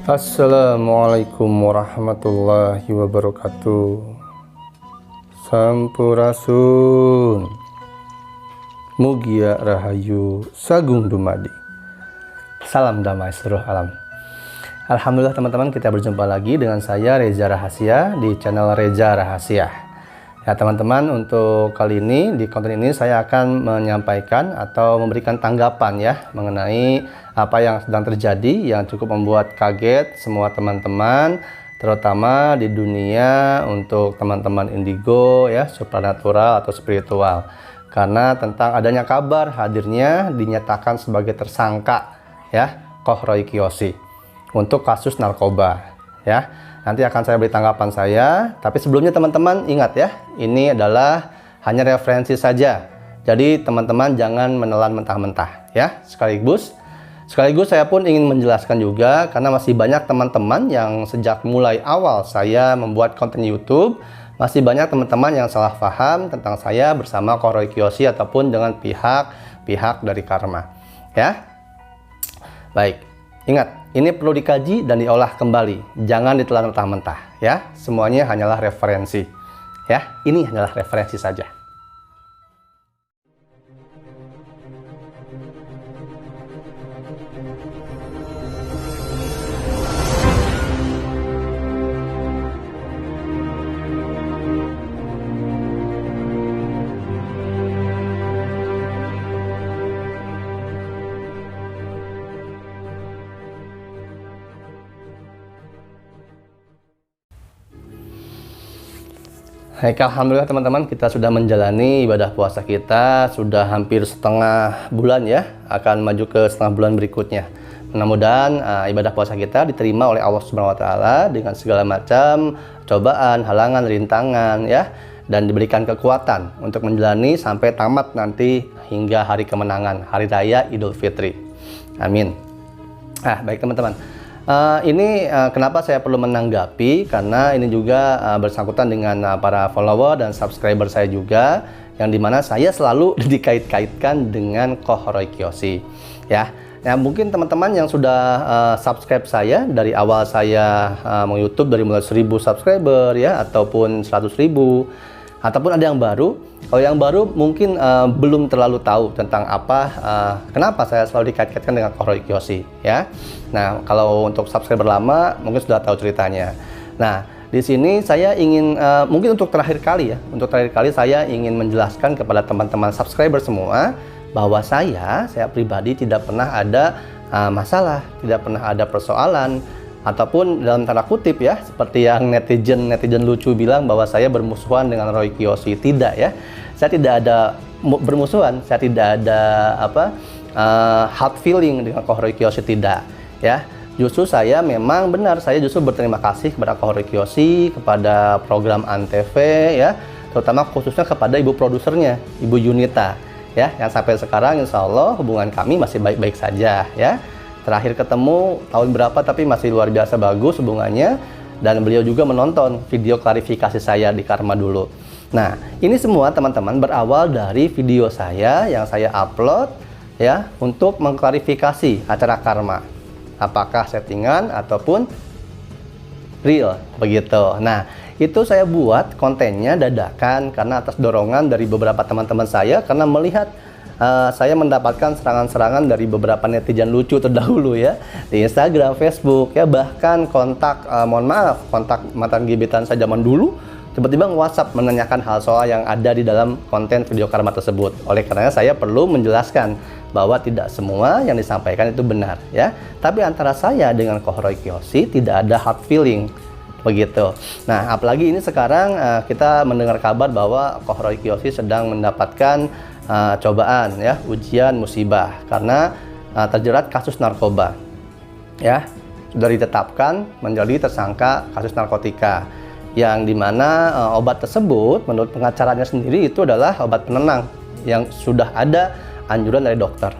Assalamualaikum warahmatullahi wabarakatuh. Sampurasun, Mugia Rahayu Sagung Dumadi. Salam damai seluruh alam. Alhamdulillah teman-teman, kita berjumpa lagi dengan saya Reza Rahasia di channel Reza Rahasia. Ya teman-teman, untuk kali ini di konten ini saya akan menyampaikan atau memberikan tanggapan ya mengenai apa yang sedang terjadi yang cukup membuat kaget semua teman-teman, terutama di dunia untuk teman-teman indigo ya, supranatural atau spiritual, karena tentang adanya kabar hadirnya dinyatakan sebagai tersangka ya Koh Roy Kiyoshi untuk kasus narkoba ya. Nanti akan saya beri tanggapan saya, tapi sebelumnya teman-teman ingat ya, ini adalah hanya referensi saja. Jadi teman-teman jangan menelan mentah-mentah ya. Sekaligus saya pun ingin menjelaskan juga, karena masih banyak teman-teman yang sejak mulai awal saya membuat konten YouTube, masih banyak teman-teman yang salah paham tentang saya bersama Koh Roy Kiyoshi ataupun dengan pihak dari karma ya. Baik, ingat, ini perlu dikaji dan diolah kembali. Jangan ditelan mentah-mentah ya. Semuanya hanyalah referensi ya. Ini hanyalah referensi saja. Baik, alhamdulillah teman-teman, kita sudah menjalani ibadah puasa kita sudah hampir setengah bulan ya, akan maju ke setengah bulan berikutnya. Mudah-mudahan ibadah puasa kita diterima oleh Allah Subhanahu wa taala dengan segala macam cobaan, halangan, rintangan ya, dan diberikan kekuatan untuk menjalani sampai tamat nanti hingga hari kemenangan, hari raya Idul Fitri. Amin. Baik teman-teman. Kenapa saya perlu menanggapi, karena ini juga bersangkutan dengan para follower dan subscriber saya juga, yang dimana saya selalu dikait-kaitkan dengan Koh Roy Kiyoshi ya. Nah, mungkin teman-teman yang sudah subscribe saya dari awal saya YouTube, dari mulai 1000 subscriber ya, ataupun 100.000, ataupun ada yang baru. Kalau yang baru mungkin belum terlalu tahu tentang kenapa saya selalu dikait-kaitkan dengan Koh Roy Kiyoshi ya. Nah, kalau untuk subscriber lama mungkin sudah tahu ceritanya. Nah, di sini saya ingin mungkin untuk terakhir kali saya ingin menjelaskan kepada teman-teman subscriber semua bahwa saya pribadi tidak pernah ada masalah, tidak pernah ada persoalan, ataupun dalam tanda kutip ya, seperti yang netizen lucu bilang bahwa saya bermusuhan dengan Roy Kiyoshi. Tidak ya, saya tidak ada bermusuhan, saya tidak ada hard feeling dengan Koh Roy Kiyoshi, tidak ya. Justru saya memang benar, saya justru berterima kasih kepada Koh Roy Kiyoshi, kepada program Antv ya, terutama khususnya kepada ibu produsernya, Ibu Yunita ya, yang sampai sekarang insya Allah hubungan kami masih baik-baik saja ya. Terakhir ketemu tahun berapa, tapi masih luar biasa bagus hubungannya, dan beliau juga menonton video klarifikasi saya di Karma dulu. Nah, ini semua teman-teman berawal dari video saya yang saya upload ya, untuk mengklarifikasi acara Karma, apakah settingan ataupun real begitu. Nah, itu saya buat kontennya dadakan karena atas dorongan dari beberapa teman-teman saya, karena melihat saya mendapatkan serangan-serangan dari beberapa netizen lucu terdahulu ya, di Instagram, Facebook ya, bahkan kontak mantan gebetan saya zaman dulu tiba-tiba nge-WhatsApp menanyakan hal soal yang ada di dalam konten video Karma tersebut. Oleh karenanya saya perlu menjelaskan bahwa tidak semua yang disampaikan itu benar ya. Tapi antara saya dengan Koh Roy Kiyoshi tidak ada hard feeling begitu. Nah, apalagi ini sekarang kita mendengar kabar bahwa Koh Roy Kiyoshi sedang mendapatkan cobaan ya, ujian musibah karena terjerat kasus narkoba ya, sudah ditetapkan menjadi tersangka kasus narkotika, yang dimana obat tersebut menurut pengacaranya sendiri itu adalah obat penenang yang sudah ada anjuran dari dokter.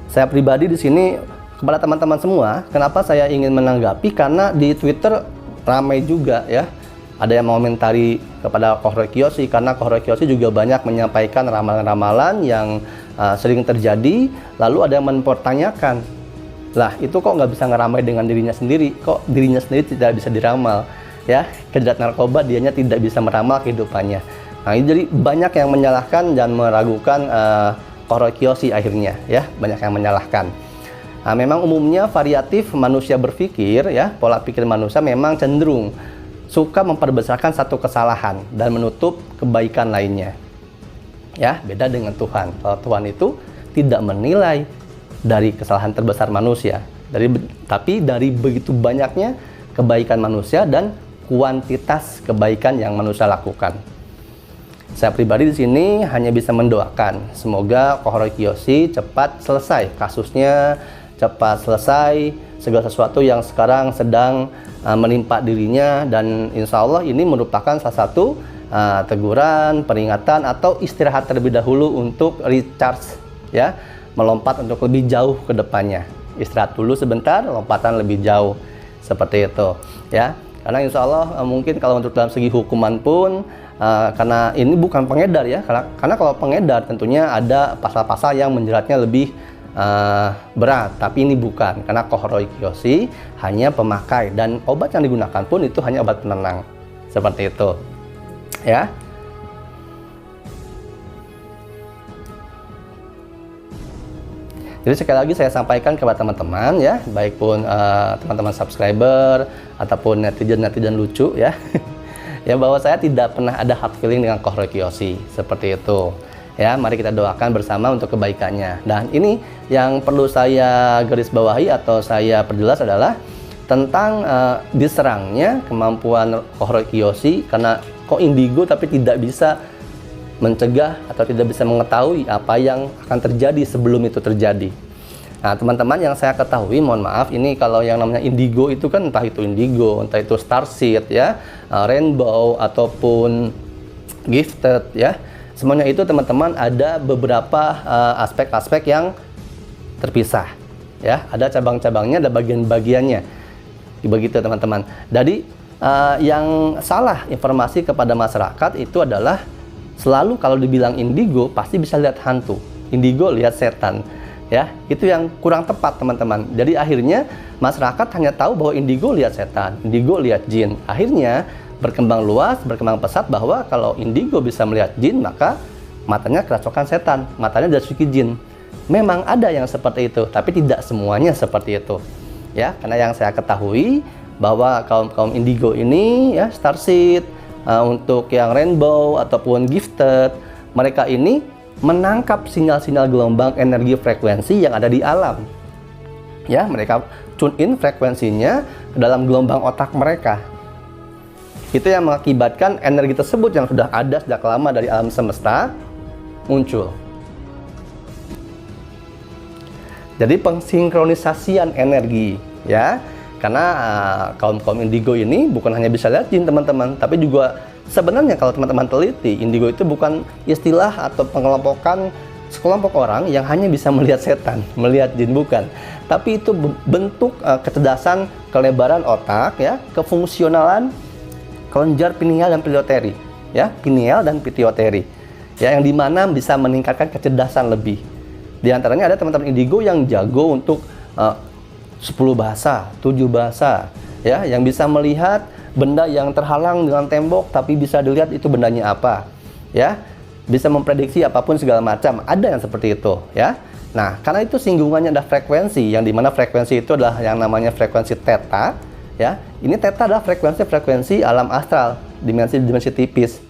Saya pribadi di sini kepada teman-teman semua, kenapa saya ingin menanggapi, karena di Twitter ramai juga ya, ada yang mengomentari kepada Koh Roy Kiyoshi, karena Koh Roy Kiyoshi juga banyak menyampaikan ramalan-ramalan yang sering terjadi, lalu ada yang mempertanyakan Lah, itu kok nggak bisa ngeramal dengan dirinya sendiri? Kok dirinya sendiri tidak bisa diramal? Ya, kejerat narkoba dianya tidak bisa meramal kehidupannya. Nah, ini jadi banyak yang menyalahkan dan meragukan Kohoro Kiyoshi akhirnya, ya, banyak yang menyalahkan. Nah, memang umumnya variatif manusia berpikir, ya, pola pikir manusia memang cenderung suka memperbesarkan satu kesalahan dan menutup kebaikan lainnya. Ya, beda dengan Tuhan. Kalau Tuhan itu tidak menilai dari kesalahan terbesar manusia, tapi dari begitu banyaknya kebaikan manusia dan kuantitas kebaikan yang manusia lakukan. Saya pribadi di sini hanya bisa mendoakan semoga Kohoro Kiyoshi cepat selesai kasusnya, cepat selesai segala sesuatu yang sekarang sedang menimpa dirinya, dan insya Allah ini merupakan salah satu teguran, peringatan, atau istirahat terlebih dahulu untuk recharge, ya, melompat untuk lebih jauh ke depannya. Istirahat dulu sebentar, lompatan lebih jauh, seperti itu, ya. Karena insya Allah mungkin kalau untuk dalam segi hukuman pun karena ini bukan pengedar, ya, karena kalau pengedar tentunya ada pasal-pasal yang menjeratnya lebih berat, tapi ini bukan, karena Kohoro Kiyoshi hanya pemakai dan obat yang digunakan pun itu hanya obat penenang, seperti itu, ya. Jadi sekali lagi saya sampaikan kepada teman-teman, ya, baik pun teman-teman subscriber ataupun netizen lucu, ya, ya, bahwa saya tidak pernah ada hard feeling dengan Kohoro Kiyoshi, seperti itu. Ya, mari kita doakan bersama untuk kebaikannya. Dan ini yang perlu saya garis bawahi atau saya perjelas adalah tentang diserangnya kemampuan Kohoro Kiyoshi, karena kok indigo tapi tidak bisa mencegah atau tidak bisa mengetahui apa yang akan terjadi sebelum itu terjadi. Nah, teman-teman, yang saya ketahui, mohon maaf, ini kalau yang namanya indigo itu kan entah itu indigo, entah itu starseed, ya, rainbow ataupun gifted, ya. Semuanya itu teman-teman ada beberapa aspek-aspek yang terpisah, ya. Ada cabang-cabangnya, ada bagian-bagiannya. Begitu teman-teman. Jadi yang salah informasi kepada masyarakat itu adalah selalu kalau dibilang indigo pasti bisa lihat hantu, indigo lihat setan, ya. Itu yang kurang tepat teman-teman. Jadi akhirnya masyarakat hanya tahu bahwa indigo lihat setan, indigo lihat jin. Akhirnya berkembang luas, berkembang pesat bahwa kalau indigo bisa melihat jin, maka matanya kerasukan setan, matanya dirasuki jin. Memang ada yang seperti itu, tapi tidak semuanya seperti itu, ya. Karena yang saya ketahui bahwa kaum indigo ini, ya, starseed, untuk yang rainbow ataupun gifted, mereka ini menangkap sinyal-sinyal gelombang energi frekuensi yang ada di alam, ya. Mereka tune in frekuensinya ke dalam gelombang otak mereka. Itu yang mengakibatkan energi tersebut yang sudah ada sejak lama dari alam semesta muncul. Jadi pengsinkronisasian energi, ya. Karena kaum indigo ini bukan hanya bisa lihat jin teman-teman, tapi juga sebenarnya kalau teman-teman teliti, indigo itu bukan istilah atau pengelompokan sekelompok orang yang hanya bisa melihat setan, melihat jin, bukan. Tapi itu bentuk kecerdasan kelebaran otak, ya, kefungsionalan kelenjar pineal dan pituitary, ya, pineal dan pituitary, ya, yang dimana bisa meningkatkan kecerdasan lebih. Di antaranya ada teman-teman indigo yang jago untuk 10 bahasa, 7 bahasa, ya, yang bisa melihat benda yang terhalang dengan tembok tapi bisa dilihat itu bendanya apa, ya, bisa memprediksi apapun segala macam. Ada yang seperti itu, ya. Nah, karena itu singgungannya ada frekuensi, yang dimana frekuensi itu adalah yang namanya frekuensi theta, ya. Ini theta adalah frekuensi alam astral, dimensi tipis.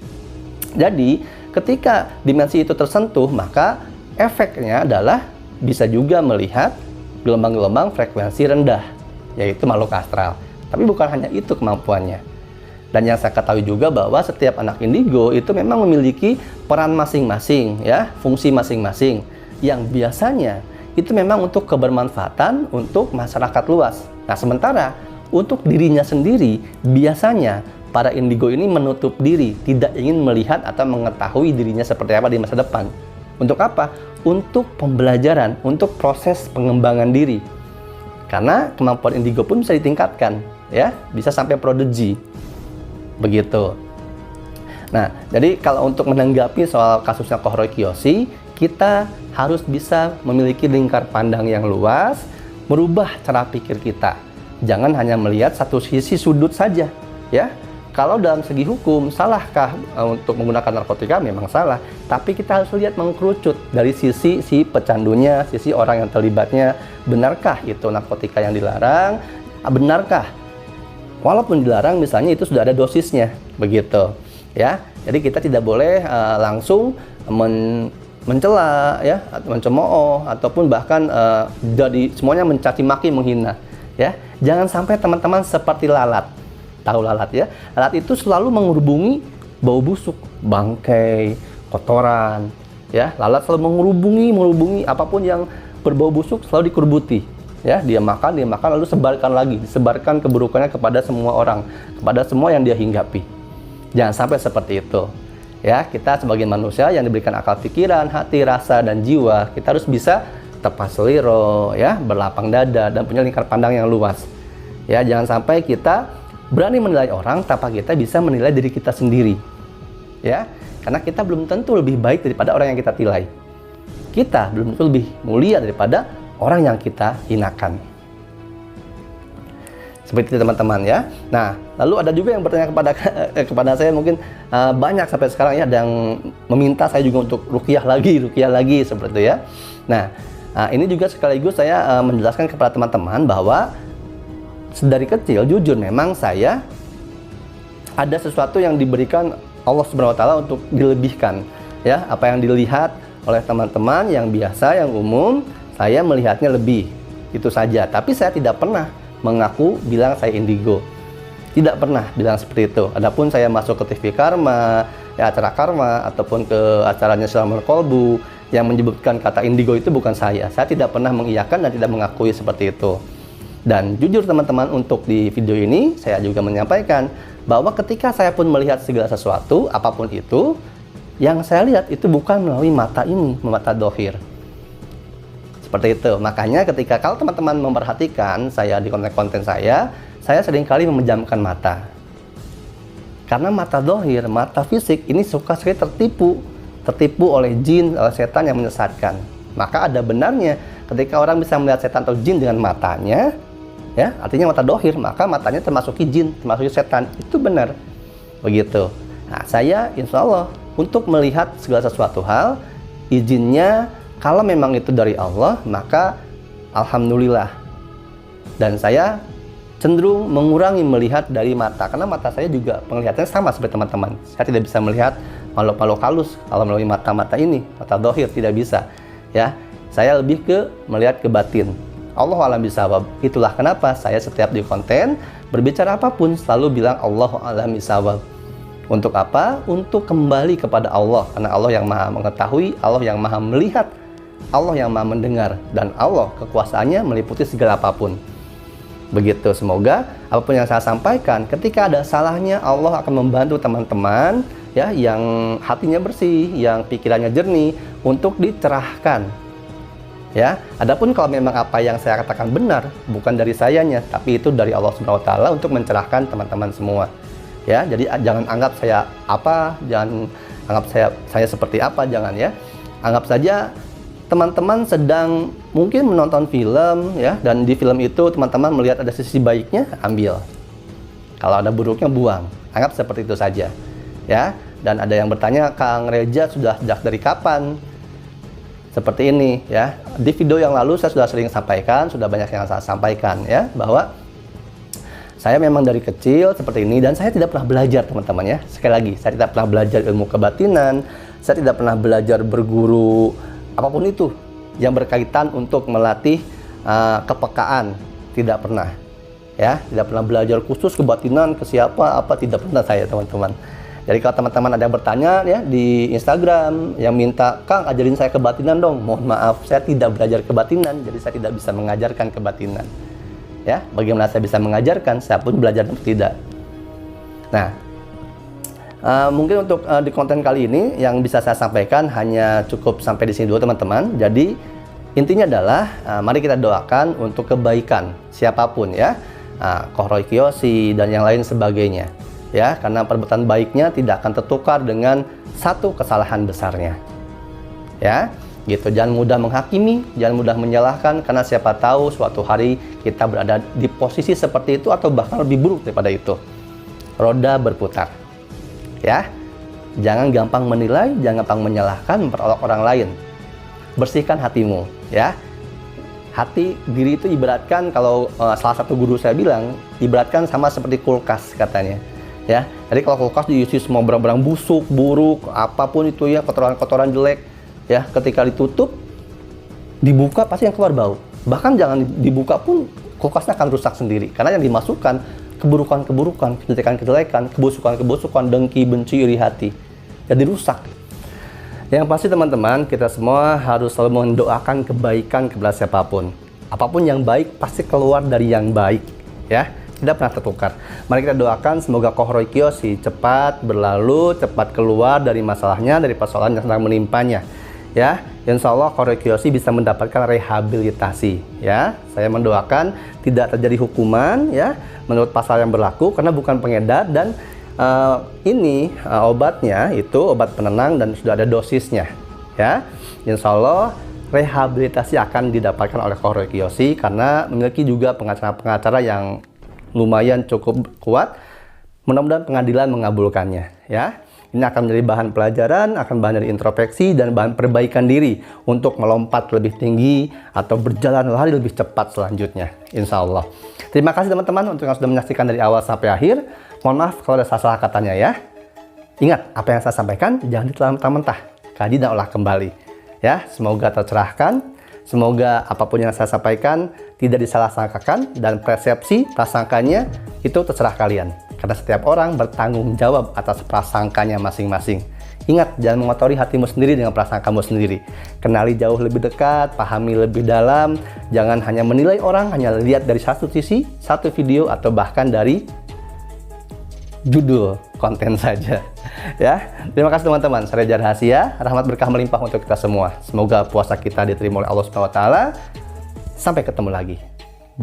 Jadi ketika dimensi itu tersentuh, maka efeknya adalah bisa juga melihat gelombang-gelombang frekuensi rendah, yaitu makhluk astral. Tapi bukan hanya itu kemampuannya. Dan yang saya ketahui juga bahwa setiap anak indigo itu memang memiliki peran masing-masing, ya, fungsi masing-masing, yang biasanya itu memang untuk kebermanfaatan untuk masyarakat luas. Nah, sementara untuk dirinya sendiri, biasanya para indigo ini menutup diri, tidak ingin melihat atau mengetahui dirinya seperti apa di masa depan. Untuk apa? Untuk pembelajaran, untuk proses pengembangan diri. Karena kemampuan indigo pun bisa ditingkatkan, ya, bisa sampai prodigy. Begitu. Nah, jadi kalau untuk menanggapi soal kasusnya Kohoro Kiyoshi, kita harus bisa memiliki lingkar pandang yang luas, merubah cara pikir kita. Jangan hanya melihat satu sisi sudut saja, ya. Kalau dalam segi hukum, salahkah untuk menggunakan narkotika? Memang salah. Tapi kita harus lihat mengkerucut dari sisi si pecandunya, sisi orang yang terlibatnya. Benarkah itu narkotika yang dilarang? Benarkah? Walaupun dilarang, misalnya itu sudah ada dosisnya, begitu. Ya, jadi kita tidak boleh langsung mencela, ya, mencemooh, ataupun bahkan jadi semuanya mencaci maki, menghina. Ya, jangan sampai teman-teman seperti lalat. Tahu lalat ya? Lalat itu selalu menghubungi bau busuk, bangkai, kotoran. Ya, lalat selalu menghubungi apapun yang berbau busuk selalu dikerbuti. Ya, dia makan lalu sebarkan lagi, disebarkan keburukannya kepada semua orang, kepada semua yang dia hinggapi. Jangan sampai seperti itu. Ya, kita sebagai manusia yang diberikan akal pikiran, hati, rasa, dan jiwa, kita harus bisa tepas seliro, ya, berlapang dada, dan punya lingkar pandang yang luas. Ya, jangan sampai kita berani menilai orang tanpa kita bisa menilai diri kita sendiri. Ya, karena kita belum tentu lebih baik daripada orang yang kita nilai. Kita belum tentu lebih mulia daripada orang yang kita hinakan. Seperti itu teman-teman ya. Nah, lalu ada juga yang bertanya kepada saya, mungkin banyak sampai sekarang ya, ada yang meminta saya juga untuk ruqyah lagi seperti itu ya. Nah, ini juga sekaligus saya menjelaskan kepada teman-teman bahwa dari kecil jujur memang saya ada sesuatu yang diberikan Allah Subhanahu wa taala untuk dilebihkan ya. Apa yang dilihat oleh teman-teman yang biasa, yang umum, saya melihatnya lebih. Itu saja. Tapi saya tidak pernah mengaku bilang saya indigo. Tidak pernah bilang seperti itu. Adapun saya masuk ke TV Karma, ya, acara Karma, ataupun ke acaranya Selamat Kolbu yang menyebutkan kata indigo, itu bukan saya. Saya tidak pernah mengiyakan dan tidak mengakui seperti itu. Dan jujur teman-teman, untuk di video ini saya juga menyampaikan bahwa ketika saya pun melihat segala sesuatu, apapun itu, yang saya lihat itu bukan melalui mata ini, mata dohir. Seperti itu. Makanya ketika kalau teman-teman memperhatikan saya di konten-konten saya seringkali memejamkan mata. Karena mata dohir, mata fisik ini suka sekali tertipu oleh jin, oleh setan yang menyesatkan. Maka ada benarnya ketika orang bisa melihat setan atau jin dengan matanya, ya, artinya mata dohir, maka matanya termasuki jin, termasuki setan. Itu benar. Begitu. Nah, saya insya Allah untuk melihat segala sesuatu hal, izinnya kalau memang itu dari Allah, maka alhamdulillah. Dan saya cenderung mengurangi melihat dari mata, karena mata saya juga penglihatannya sama seperti teman-teman. Saya tidak bisa melihat makhluk-makhluk halus kalau melalui mata-mata ini, mata dohir, tidak bisa. Ya, saya lebih ke melihat ke batin. Allahu a'lam bishawab. Itulah kenapa saya setiap di konten berbicara apapun selalu bilang Allahu a'lam bishawab. Untuk apa? Untuk kembali kepada Allah, karena Allah yang maha mengetahui, Allah yang maha melihat, Allah yang maha mendengar, dan Allah kekuasaannya meliputi segala apapun. Begitu, semoga apapun yang saya sampaikan, ketika ada salahnya, Allah akan membantu teman-teman ya, yang hatinya bersih, yang pikirannya jernih, untuk dicerahkan. Ya, adapun kalau memang apa yang saya katakan benar, bukan dari sayanya, tapi itu dari Allah Subhanahu wa taala untuk mencerahkan teman-teman semua. Ya, jadi jangan anggap saya apa, jangan anggap saya seperti apa, jangan ya. Anggap saja teman-teman sedang mungkin menonton film ya, dan di film itu teman-teman melihat ada sisi baiknya, ambil. Kalau ada buruknya, buang. Anggap seperti itu saja. Ya, dan ada yang bertanya, Kang Reza sudah sejak dari kapan seperti ini ya. Di video yang lalu saya sudah sering sampaikan, sudah banyak yang saya sampaikan ya, bahwa saya memang dari kecil seperti ini, dan saya tidak pernah belajar teman-teman ya. Sekali lagi, saya tidak pernah belajar ilmu kebatinan, saya tidak pernah belajar berguru apapun itu yang berkaitan untuk melatih kepekaan, tidak pernah ya. Tidak pernah belajar khusus kebatinan ke siapa apa, tidak pernah saya teman-teman. Jadi kalau teman-teman ada yang bertanya ya di Instagram yang minta, Kang ajarin saya kebatinan dong, mohon maaf saya tidak belajar kebatinan, jadi saya tidak bisa mengajarkan kebatinan ya. Bagaimana saya bisa mengajarkan, saya pun belajar tidak. Nah, mungkin untuk di konten kali ini yang bisa saya sampaikan hanya cukup sampai di sini dulu teman-teman. Jadi intinya adalah mari kita doakan untuk kebaikan siapapun ya, Kohroy Kiyoshi dan yang lain sebagainya ya, karena perbuatan baiknya tidak akan tertukar dengan satu kesalahan besarnya ya. gitu. Jangan mudah menghakimi, jangan mudah menyalahkan, karena siapa tahu suatu hari kita berada di posisi seperti itu atau bahkan lebih buruk daripada itu. Roda berputar. Ya. Jangan gampang menilai, jangan gampang menyalahkan, memperolok orang lain. Bersihkan hatimu, ya. Hati diri itu ibaratkan, kalau salah satu guru saya bilang, ibaratkan sama seperti kulkas katanya. Ya. Jadi kalau kulkas diisi semua barang-barang busuk, buruk, apapun itu ya, kotoran-kotoran jelek, ya, ketika ditutup, dibuka pasti yang keluar bau. Bahkan jangan dibuka pun kulkasnya akan rusak sendiri, karena yang dimasukkan keburukan-keburukan, kejelekan-kejelekan, kebusukan-kebusukan, dengki, benci, iri hati. Jadi rusak. Yang pasti teman-teman, kita semua harus selalu mendoakan kebaikan kepada siapapun. Apapun yang baik pasti keluar dari yang baik, ya. Tidak pernah tertukar. Mari kita doakan semoga Kohoroi Kiyoshi cepat berlalu, cepat keluar dari masalahnya, dari persoalan yang sedang menimpanya. Ya, insya Allah Kohoroi Kiyoshi bisa mendapatkan rehabilitasi. Ya, saya mendoakan tidak terjadi hukuman, ya, menurut pasal yang berlaku, karena bukan pengedar, dan ini obatnya itu obat penenang dan sudah ada dosisnya. Ya, insya Allah rehabilitasi akan didapatkan oleh Kohoroi Kiyoshi karena memiliki juga pengacara-pengacara yang lumayan cukup kuat. Mudah-mudahan pengadilan mengabulkannya. Ya. Ini akan menjadi bahan pelajaran, akan bahan dari introspeksi dan bahan perbaikan diri untuk melompat lebih tinggi atau berjalan lari lebih cepat selanjutnya, insya Allah. Terima kasih teman-teman untuk yang sudah menyaksikan dari awal sampai akhir. Mohon maaf kalau ada salah katanya ya. Ingat, apa yang saya sampaikan jangan ditelan mentah-mentah, kaji dan olah kembali. Ya, semoga tercerahkan, semoga apapun yang saya sampaikan tidak disalah-sangkakan dan persepsi prasangkanya itu terserah kalian. Karena setiap orang bertanggung jawab atas prasangkanya masing-masing. Ingat, jangan mengotori hatimu sendiri dengan prasangkamu sendiri. Kenali jauh lebih dekat, pahami lebih dalam. Jangan hanya menilai orang, hanya lihat dari satu sisi, satu video, atau bahkan dari judul konten saja. Ya, terima kasih teman-teman. Saya Reza Rahasia, rahmat berkah melimpah untuk kita semua. Semoga puasa kita diterima oleh Allah SWT. Sampai ketemu lagi.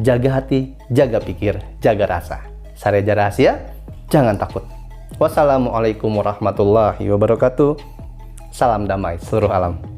Jaga hati, jaga pikir, jaga rasa. Saya Reza Rahasia, jangan takut. Wassalamualaikum warahmatullahi wabarakatuh. Salam damai seluruh alam.